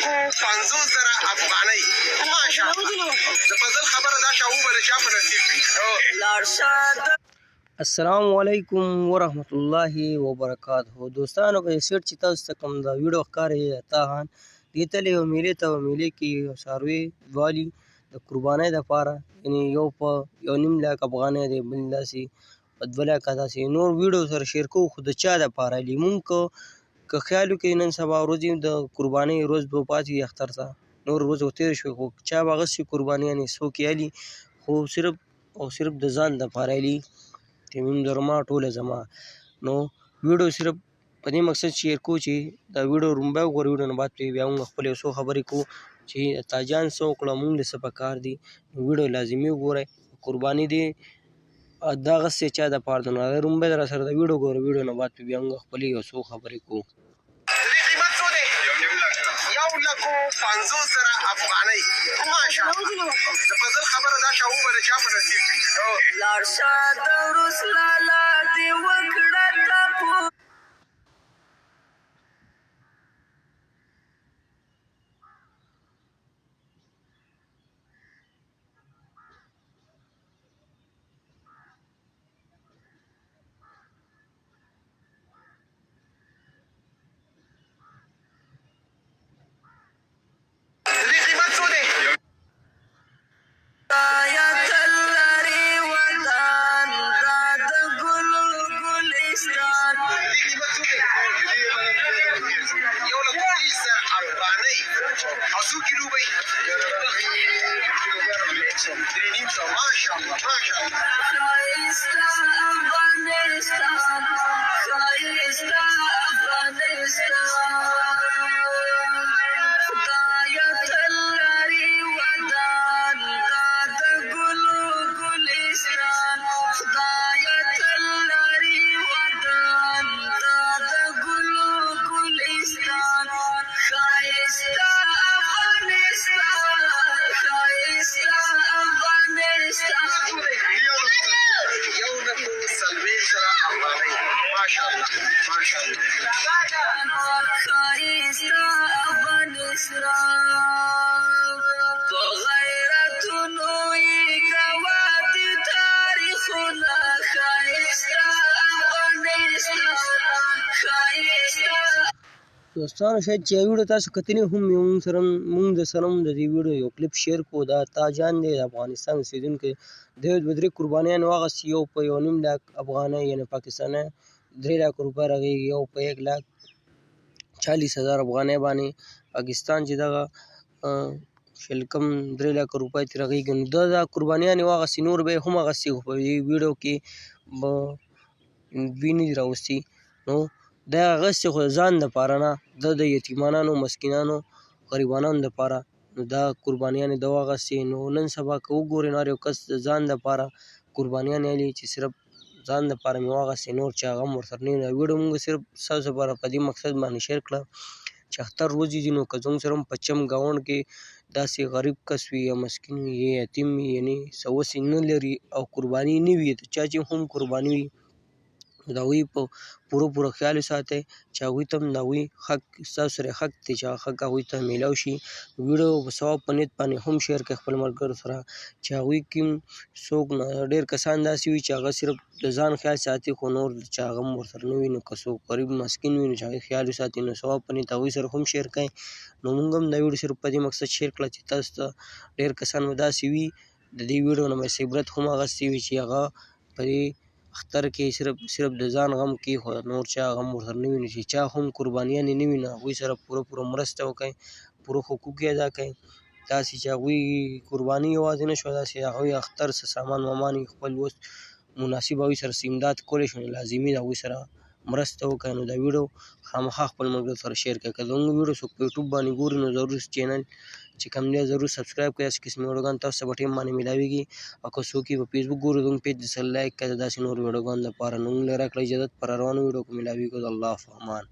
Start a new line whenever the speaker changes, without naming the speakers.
لکو 50,000 افغانۍ. ماشاءالله د فضل خبره دا شاو بل چا په نصیب وي.
السلام علیکم ورحمت الله وبرکاته. دوستانو که سیټ چې تاسو ته کوم دا ویډیو ښکاري تا هان دې تلې یو میلې ته میلې کې یو څاروي والي د قربانۍ دپاره یعنې یو په 1.5 لاک افغانۍ دی، بل داسې په 2 لاکه داسې نور ویډیو سره شیر کوو. خو د چا دپاره علي مونږ که خیال وکړئ نن سبا ورځ د قربانۍ ورځ به پاتې وي اختر ته، نور ورځ به تېره شوې، خو چا به هغسې قرباني یعنې څوک یې علي خو صرف او صرف د ځان دپاره علي تیمیم درما ټوله زما. نو ویډیو صرف په دې مقصد شیر کوو چې دا ویډیو لومبی وګورئ، ویډیو نه بعد پرې بیا موږ خپل یو څو خبرې کوو چې تاجان څه وکړه، موږ له څه پکار دي. نو ویډیو لازمي وګورئ. قرباني دې دغسې چا دپاره ده، نو هغه لومبی را سره دا ویډیو ګوره، ویډیو نه بعد پرې بیا موږ خپلې یو څو خبرې کوو.
د دې قیمت څو دی؟ 1,50,000 افغانۍ. ماشاءالله د فضل خبره دا شاو بل چا په نصیب وي.
لاړ شه د روس لالا دې وکړه ټاپو.
او څو کیلو به وي؟ 3.5 ماشاءالله ماشاءالله.
ښایسته افغانستان، ښایسته افغانستان، خدایه تل لري ودان دا د ګلو ګلستان، خدایه تل لري ودان دا د ګلو ګلستان، ښایسته افغانستان، ښایسته افغانستان.
1,40,000 افغانۍ. ماشاءالله ماشاءالله.
ښایسته افغانستان، په غیرتونو یې ګواه دي تاریخونه، ښایسته افغانستان، ښایسته.
دوستانو شاید چې ویډیو تاسو کتلې هم یو موږ د سره د دې ویډیو یو کلیپ شیر کړو. دا تاجان دی د افغانستان اوسېدونکی، د 2-3 قربانیان واخیستې، یو په 1.5 لاک افغانۍ یعنې پاکستانۍ 3 لاک روپۍ رغېږي، یو په 1,40,000 افغانۍ باندې پاکستان چې دغه شلکم 3 لاک روپۍ ترې رغېږي. نو دا قربانیان یې واخیستې، نور به یې هم اخیستې، خو په دې ویډیو کې به دوی نه دي راوستي. نو دا یې اخیستې خو د ځان دپاره نه، د یتیمانانو مسکینانو غریبانانو دپاره. نو دا قربانیان یې ده واخیستې. نو نن سبا که وګورئ نو هر یو کس د ځان دپاره قربانیان علي چې صرف ځان دپاره مې واخیستې، نور چې هغه هم ورسره نه وي. دا ویډیو موږ صرف ستاسو دپاره په دې مقصد باندې شیر کړه چې اختر ورځې دي، نو که زموږ سره هم په چم ګاونډ کې داسې غریب کس وي یا مسکین وي یا یتیم وي، یعنې څه وسې نه لري او قرباني نه وي، د چا چې هم قرباني وي نو د هغوی په پوره خیال وساتئ چې هغوی ته هم د هغوی حق ستاسو سره حق دی چې هغه حق هغوی ته میلاو شي. ویډیو په ثواب په نیت باندې هم شیر کړئ خپل ملګرو سره چې هغوی کې څوک ډېر کسان داسې وي چې هغه صرف د ځان خیال ساتي، خو نور چې هغه هم ورسره نه وي. نو که څوک غریب مسکین وي نو چې هغوی خیال وساتي، نو ثواب په نیت هغوی سره هم شیر کړئ. نو موږ هم دا ویډیو صرف په دې مقصد شیر کړه چې تاسو ته ډېر کسان به داسې وي د دې ویډیو نه به عبرت هم اخیستې وي چې هغه په دې اختر کې صرف د ځان غم کې، خو نور چا غم ورسره نه وي. نو چې چا هم قربانیانې نه وي نو هغوی سره پوره مرسته وکړئ، پوره حقوق یې ادا کړئ. داسې چې هغوی قرباني یوازې نه شوه، داسې هغوی اختر څه سامان وامان خپل اوس مناسب هغوی سره امداد کولی شو، نو لازمي ده هغوی سره مرسته وکړئ. نو دا ویډیو خامخا خپل ملګرو سره شیر کړئ. که زموږ ویډیو څوک په یوټیوب باندې ګوري نو ضرور چینل چې کوم دی ضرور سبسکرایب کړئ. داسې قسمي ویډیوګان تاسو ته په ټایم باندې میلاویږي. او که څوک یې په فیسبوک ګوري زموږ پیج سره لایک کړئ د داسې نورو ویډیوګانو لپاره. نو موږ له راکړه اجازت پر روانو ویډیو کې میلاویږو. د الله په امان.